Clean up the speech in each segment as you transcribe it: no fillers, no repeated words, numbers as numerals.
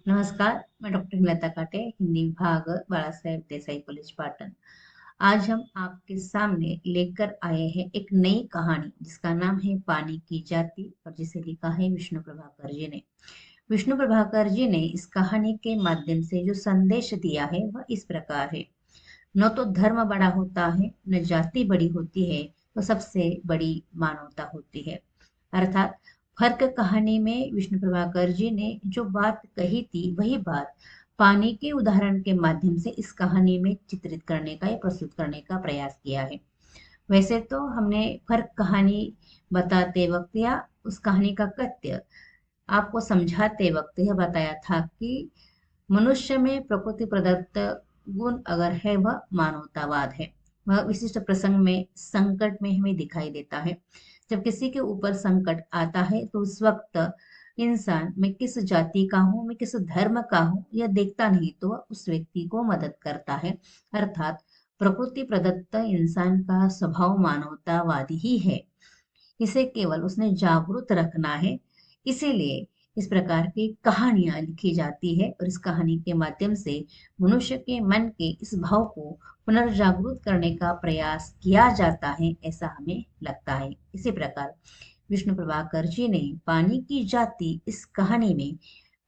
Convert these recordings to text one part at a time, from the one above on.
नमस्कार, मैं डॉक्टर हिमलता काटे, हिंदी विभाग बाला साहेब देसाई कॉलेज पाटन। आज हम आपके सामने लेकर आए हैं एक नई कहानी जिसका नाम है पानी की जाति और जिसे लिखा है विष्णु प्रभाकर जी ने। विष्णु प्रभाकर जी ने इस कहानी के माध्यम से जो संदेश दिया है वह इस प्रकार है। न तो धर्म बड़ा होता है, न जाति बड़ी होती है, तो सबसे बड़ी मानवता होती है। अर्थात फर्क कहानी में विष्णु प्रभाकर जी ने जो बात कही थी वही बात पानी के उदाहरण के माध्यम से इस कहानी में चित्रित करने का या प्रस्तुत करने का प्रयास किया है। वैसे तो हमने फर्क कहानी बताते वक्त या उस कहानी का कथ्य आपको समझाते वक्त यह बताया था कि मनुष्य में प्रकृति प्रदत्त गुण अगर है वह मानवतावाद है। वह विशिष्ट प्रसंग में संकट में हमें दिखाई देता है। जब किसी के ऊपर संकट आता है तो उस वक्त इंसान मैं किस जाति का हूँ, मैं किस धर्म का हूँ, यह देखता नहीं तो वह उस व्यक्ति को मदद करता है। अर्थात प्रकृति प्रदत्त इंसान का स्वभाव मानवतावादी ही है। इसे केवल उसने जागरूक रखना है। इसीलिए इस प्रकार की कहानियां लिखी जाती है और इस कहानी के माध्यम से मनुष्य के मन के इस भाव को पुनर्जागृत करने का प्रयास किया जाता है, ऐसा हमें लगता है। इसी प्रकार विष्णु प्रभाकर जी ने पानी की जाति इस कहानी में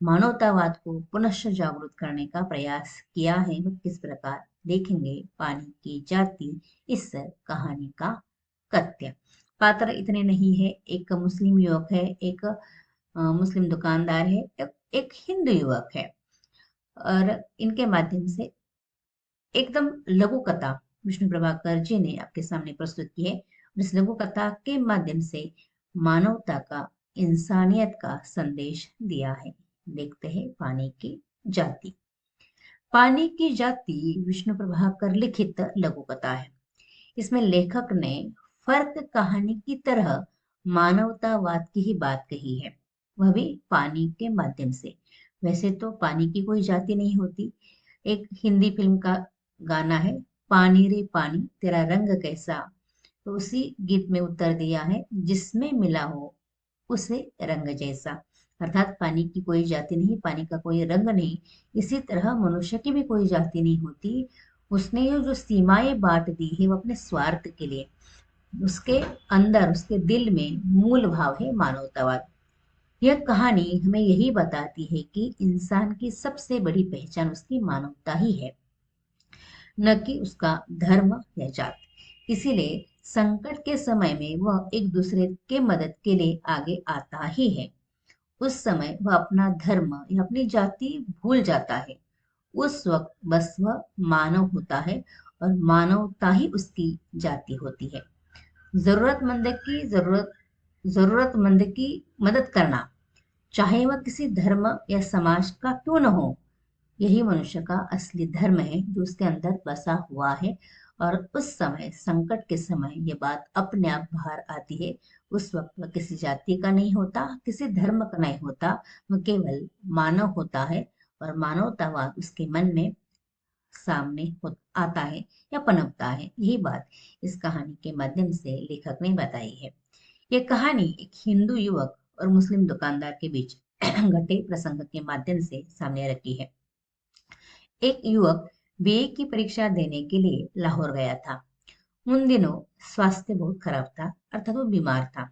मानवतावाद को पुनः जागृत करने का प्रयास किया है। वो किस प्रकार देखेंगे पानी की जाति इस कहानी का कथ्य। पात्र इतने नहीं है, एक मुस्लिम युवक है, एक मुस्लिम दुकानदार है, एक हिंदू युवक है और इनके माध्यम से एकदम लघु कथा विष्णु प्रभाकर जी ने आपके सामने प्रस्तुत की है और इस लघु कथा के माध्यम से मानवता का, इंसानियत का संदेश दिया है। देखते हैं पानी की जाति। पानी की जाति विष्णु प्रभाकर लिखित लघु कथा है। इसमें लेखक ने फर्क कहानी की तरह मानवतावाद की ही बात कही है, वह भी पानी के माध्यम से। वैसे तो पानी की कोई जाति नहीं होती। एक हिंदी फिल्म का गाना है, पानी रे पानी तेरा रंग कैसा, तो उसी गीत में उत्तर दिया है, जिसमें मिला हो उसे रंग जैसा। अर्थात पानी की कोई जाति नहीं, पानी का कोई रंग नहीं। इसी तरह मनुष्य की भी कोई जाति नहीं होती। उसने ये जो सीमाएं बांट दी है वो अपने स्वार्थ के लिए। उसके अंदर, उसके दिल में मूल भाव है मानवतावाद। यह कहानी हमें यही बताती है कि इंसान की सबसे बड़ी पहचान उसकी मानवता ही है, न कि उसका धर्म या जाति। इसीलिए संकट के समय में वह एक दूसरे के मदद के लिए आगे आता ही है। उस समय वह अपना धर्म या अपनी जाति भूल जाता है। उस वक्त बस वह मानव होता है और मानवता ही उसकी जाति होती है। जरूरतमंद की मदद करना, चाहे वह किसी धर्म या समाज का क्यों न हो, यही मनुष्य का असली धर्म है जो उसके अंदर बसा हुआ है। और उस समय, संकट के समय, ये बात अपने आप बाहर आती है। उस वक्त वह किसी जाति का नहीं होता, किसी धर्म का नहीं होता, वह केवल मानव होता है और मानवतावाद उसके मन में सामने आता है या पनपता है। यही बात इस कहानी के माध्यम से लेखक ने बताई है। यह कहानी एक हिंदू युवक और मुस्लिम दुकानदार के बीच घटे प्रसंग के माध्यम से सामने रखी है। एक युवक बीए की परीक्षा देने के लिए लाहौर गया था। उन दिनों स्वास्थ्य बहुत खराब था, अर्थात वो बीमार था।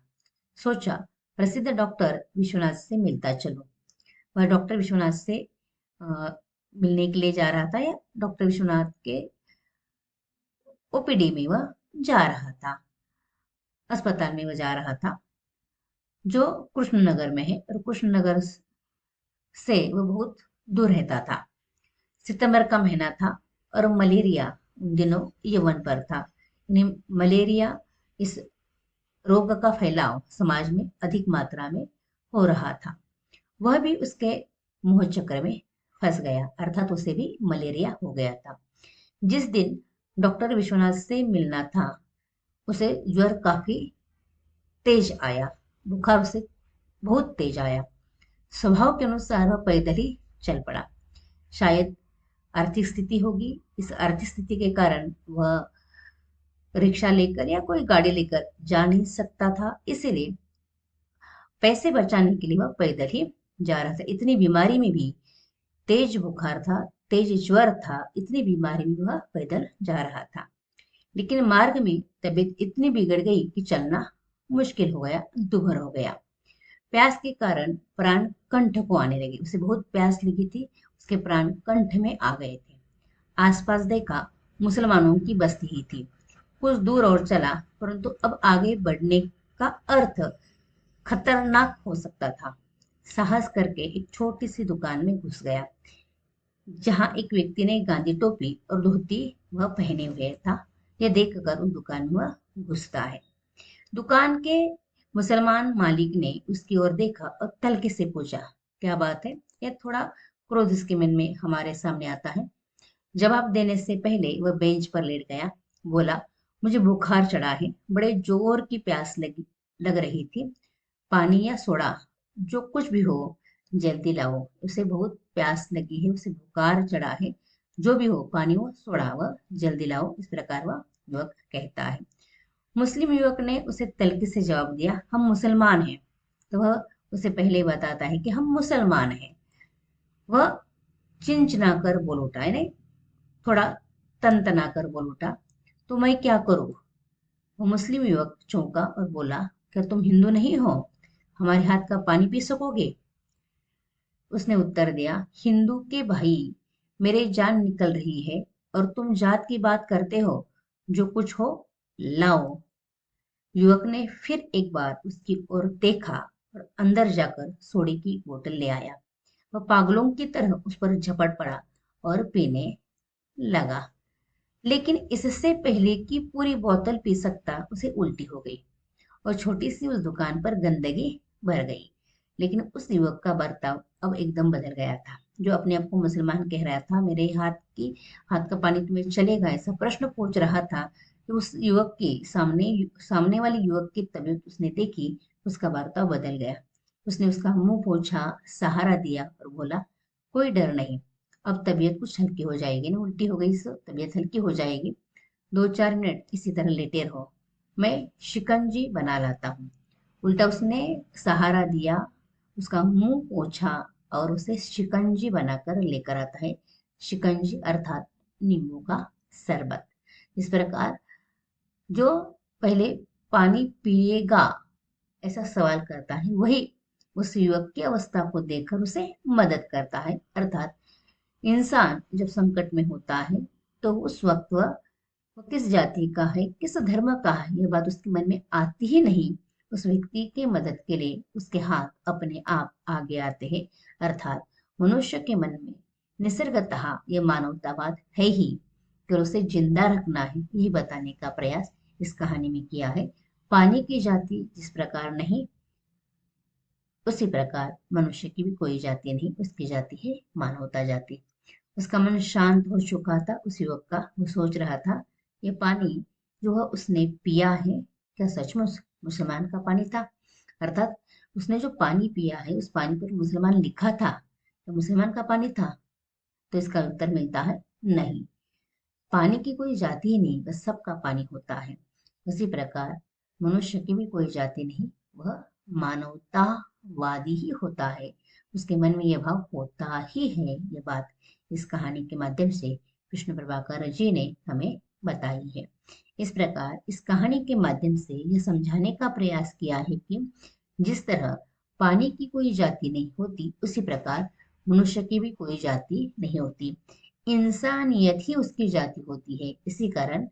सोचा प्रसिद्ध डॉक्टर विश्वनाथ से मिलता चलो। वह डॉक्टर विश्वनाथ से मिलने के लिए जा रहा था, या डॉक्टर विश्वनाथ के ओपीडी में वह जा रहा था, अस्पताल में वह जा रहा था, जो कृष्णनगर में है। और कृष्णनगर से वह बहुत दूर रहता था। सितंबर का महीना था और मलेरिया उन दिनों यवन पर था। यानी मलेरिया, इस रोग का फैलाव समाज में अधिक मात्रा में हो रहा था। वह भी उसके मोह चक्र में फंस गया, अर्थात उसे भी मलेरिया हो गया था। जिस दिन डॉक्टर विश्वनाथ से मिलना था, उसे ज्वर काफी तेज आया, बुखार उसे बहुत तेज आया। स्वभाव के अनुसार वह पैदल ही चल पड़ा। शायद आर्थिक स्थिति होगी, इस आर्थिक स्थिति के कारण वह रिक्शा लेकर या कोई गाड़ी लेकर जा नहीं सकता था, इसीलिए पैसे बचाने के लिए वह पैदल ही जा रहा था। इतनी बीमारी में भी तेज बुखार था, तेज ज्वर था, इतनी बीमारी में वह पैदल जा रहा था। लेकिन मार्ग में तबीयत इतनी बिगड़ गई कि चलना मुश्किल हो गया, दूभर हो गया। प्यास के कारण प्राण कंठ को आने लगे, उसे बहुत प्यास लगी थी, उसके प्राण कंठ में आ गए थे। आसपास देखा, मुसलमानों की बस्ती ही थी। कुछ दूर और चला, परंतु अब आगे बढ़ने का अर्थ खतरनाक हो सकता था। साहस करके एक छोटी सी दुकान में घुस गया, जहां एक व्यक्ति ने गांधी टोपी और धोती वह पहने हुए था। यह देखकर उस दुकान में वह घुसता है। दुकान के मुसलमान मालिक ने उसकी ओर देखा और तल्ख से पूछा, क्या बात है? यह थोड़ा क्रोध इसके मन में हमारे सामने आता है। जवाब देने से पहले वह बेंच पर लेट गया। बोला, मुझे बुखार चढ़ा है, बड़े जोर की प्यास लग रही थी। पानी या सोडा, जो कुछ भी हो, जल्दी लाओ। उसे बहुत प्यास लगी है, उसे बुखार चढ़ा है, जो भी हो, पानी हो सोडा, वह जल्दी लाओ। इस प्रकार वह युवक कहता है। मुस्लिम युवक ने उसे तल्ख से जवाब दिया, हम मुसलमान हैं। तो वह उसे पहले ही बताता है कि हम मुसलमान हैं। वह चिंचना कर बोल उठा है, नहीं, थोड़ा तनतना कर बोल उठा, तो मैं क्या करूं? वो मुस्लिम युवक चौंका और बोला, क्या तुम हिंदू नहीं हो? हमारे हाथ का पानी पी सकोगे? उसने उत्तर दिया, हिंदू के भाई, मेरे जान निकल रही है और तुम जात की बात करते हो। जो कुछ हो लाओ। युवक ने फिर एक बार उसकी ओर देखा और अंदर जाकर सोडे की बोतल ले आया। वह पागलों की तरह उस पर झपट पड़ा और पीने लगा। लेकिन इससे पहले कि पूरी बोतल पी सकता, उसे उल्टी हो गई और छोटी सी उस दुकान पर गंदगी भर गई। लेकिन उस युवक का बर्ताव अब एकदम बदल गया था। जो अपने आप को मुसलमान कह रहा था, मेरे हाथ का पानी तुम्हें चलेगा, ऐसा प्रश्न पूछ रहा था, कि उस युवक की सामने वाले युवक की तबीयत उसने देखी, उसका बर्ताव बदल गया। उसने उसका मुंह पोंछा, सहारा दिया और बोला, कोई डर नहीं, अब तबीयत कुछ हल्की हो जाएगी ना, उल्टी हो गई सो तबीयत हल्की हो जाएगी। 2-4 मिनट इसी तरह लेटे रहो, मैं शिकंजी बना लाता हूँ। उल्टा उसने सहारा दिया, उसका मुंह पोंछा और उसे शिकंजी बनाकर लेकर आता है। शिकंजी अर्थात नींबू का शरबत। इस प्रकार जो पहले पानी पिएगा ऐसा सवाल करता है, वही उस युवक की अवस्था को देखकर उसे मदद करता है। अर्थात इंसान जब संकट में होता है, तो उस वक्त वो किस जाति का है, किस धर्म का है, यह बात उसके मन में आती ही नहीं। उस व्यक्ति की मदद के लिए उसके हाथ अपने आप आगे आते हैं। अर्थात मनुष्य के मन में निसर्गतः यह मानवतावाद है ही, फिर उसे जिंदा रखना है, यही बताने का प्रयास इस कहानी में किया है। पानी की जाति जिस प्रकार नहीं, उसी प्रकार मनुष्य की भी कोई जाति नहीं, उसकी जाति है मानवता जाति। उसका मन शांत हो चुका था उस युवक का। वो सोच रहा था, ये पानी जो है उसने पिया है, क्या सचमुच मुसलमान का पानी था? अर्थात उसने जो पानी पिया है, उस पानी पर मुसलमान लिखा था, तो मुसलमान का पानी था? तो इसका उत्तर मिलता है नहीं। पानी की कोई जाति ही नहीं, बस सबका पानी होता है। उसी प्रकार मनुष्य की भी कोई जाति नहीं, वह मानवतावादी ही होता है। उसके मन में यह भाव होता ही है। यह बात इस कहानी के माध्यम से कृष्ण प्रभाकर जी ने हमें बताई है। इस प्रकार इस कहानी के माध्यम से यह समझाने का प्रयास किया है कि जिस तरह पानी की कोई जाति नहीं होती, उसी प्रकार मनुष्य की भी कोई जाति नहीं होती। इंसानियत ही उसकी जाति होती है। इसी कारण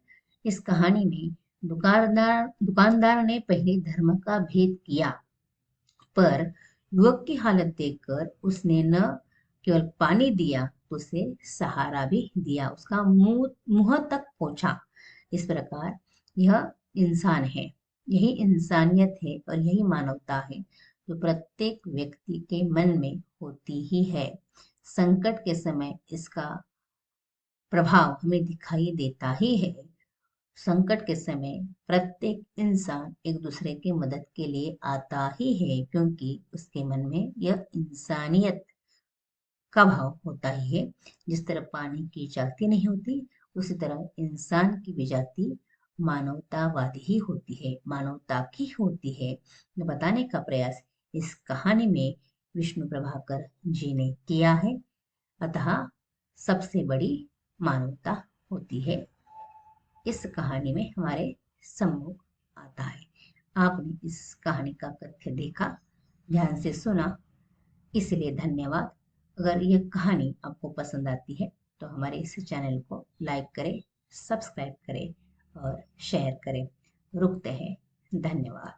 इस कहानी में दुकानदार ने पहले धर्म का भेद किया, पर युवक की हालत देखकर उसने न केवल पानी दिया, तो उसे सहारा भी दिया, उसका मुंह मुंह तक पहुंचा। इस प्रकार यह इंसान है, यही इंसानियत है और यही मानवता है, जो प्रत्येक व्यक्ति के मन में होती ही है। संकट के समय इसका प्रभाव हमें दिखाई देता ही है। संकट के समय प्रत्येक इंसान एक दूसरे की मदद के लिए आता ही है, क्योंकि उसके मन में यह इंसानियत का भाव होता ही है। जिस तरह पानी की जाति नहीं होती, उसी तरह इंसान की भी जाति मानवतावादी ही होती है, मानवता की होती है। ये बताने का प्रयास इस कहानी में विष्णु प्रभाकर जी ने किया है। अतः सबसे बड़ी मानवता होती है। इस कहानी में हमारे सम्मुख आता है। आपने इस कहानी का तथ्य देखा, ध्यान से सुना, इसलिए धन्यवाद। अगर यह कहानी आपको पसंद आती है तो हमारे इस चैनल को लाइक करें, सब्सक्राइब करें और शेयर करें। रुकते हैं। धन्यवाद।